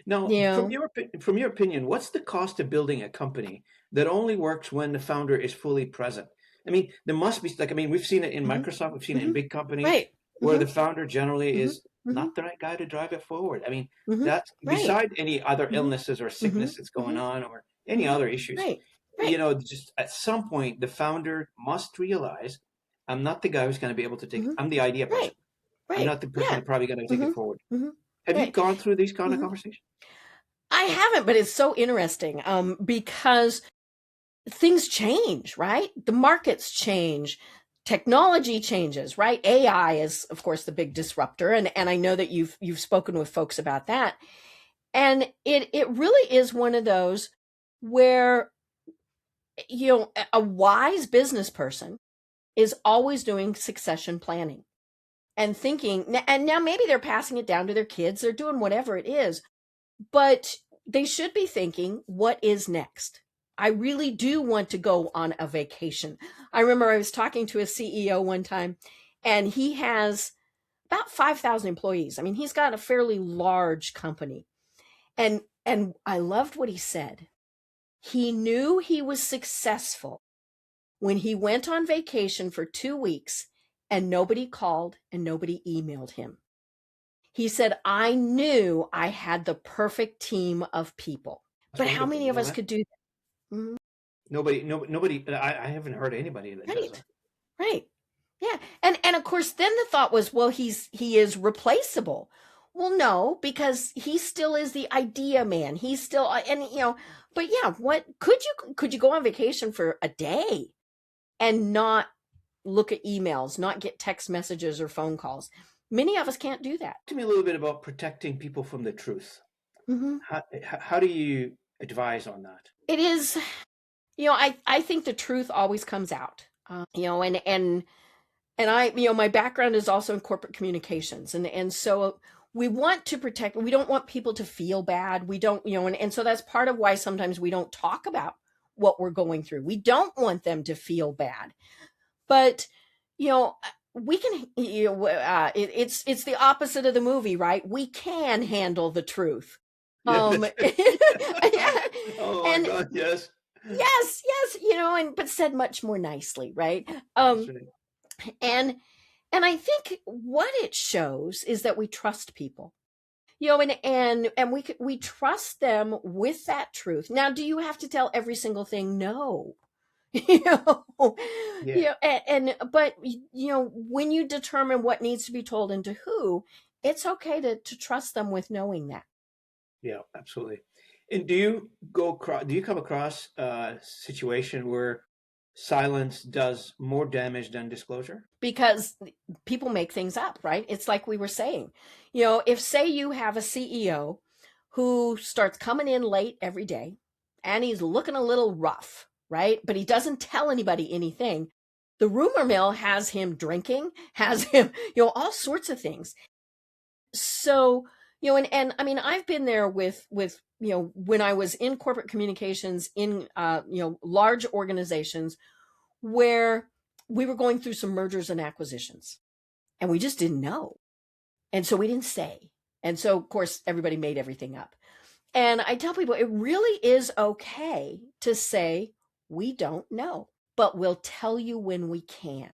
Now, You from know? from your opinion, what's the cost of building a company that only works when the founder is fully present? I mean, there must be like I mean, we've seen it in Hmm. Microsoft, we've seen it in Hmm. big companies Right. where Hmm. the founder generally Hmm. is Hmm. not the right guy to drive it forward. I mean, Hmm. that's Right. beside any other Hmm. illnesses or Hmm. sickness that's going Hmm. on or any Hmm. other issues. Right. You Right. know, just at some point, the founder must realize I'm not the guy who's going to be able to take it. Hmm. I'm the idea person. Right. I'm Right. not the person Yeah. that's probably going to take Hmm. it forward. Hmm. Have you Right. gone through these kind of Hmm. conversations? I haven't, but it's so interesting because things change, right? The markets change, technology changes, right? AI is, of course, the big disruptor, and I know that you've spoken with folks about that, and it really is one of those where a wise business person is always doing succession planning and thinking, and now maybe they're passing it down to their kids, they're doing whatever it is, but they should be thinking, what is next? I really do want to go on a vacation. I remember I was talking to a CEO one time, and he has about 5,000 employees. I mean, he's got a fairly large company. And I loved what he said. He knew he was successful when he went on vacation for 2 weeks and nobody called and nobody emailed him. He said, I knew I had the perfect team of people. That's But how wonderful. many You of know us that? could do that? Mhm. Nobody, no, nobody. I haven't heard anybody that does Right. that. Right. Yeah. And of course then the thought was, well, he is replaceable. Well, no, because he still is the idea man. He's still and but yeah, what could you go on vacation for a day and not look at emails, not get text messages or phone calls? Many of us can't do that. Tell me a little bit about protecting people from the truth. Mhm. How do you advise on that? It is, I think the truth always comes out. And I, my background is also in corporate communications. And so we want to protect, we don't want people to feel bad. We don't, and so that's part of why sometimes we don't talk about what we're going through. We don't want them to feel bad. But, you know, we can, it's the opposite of the movie, right? We can handle the truth. Yeah, Yeah. oh my And God, yes. yes, and but said much more nicely, right? That's Um, right. and and I think what it shows is that we trust people. And we trust them with that truth. Now, do you have to tell every single thing? No. you know Yeah, but when you determine what needs to be told and to who, it's okay to trust them with knowing that. yeah, absolutely. And do you come across a situation where silence does more damage than disclosure? Because people make things up, right? It's like we were saying, if say you have a CEO who starts coming in late every day and he's looking a little rough, right? But he doesn't tell anybody anything. The rumor mill has him drinking, has him, all sorts of things. So, and I mean, I've been there with, when I was in corporate communications in, large organizations where we were going through some mergers and acquisitions and we just didn't know. And so we didn't say. And so, of course, everybody made everything up. And I tell people it really is okay to say, we don't know, but we'll tell you when we can.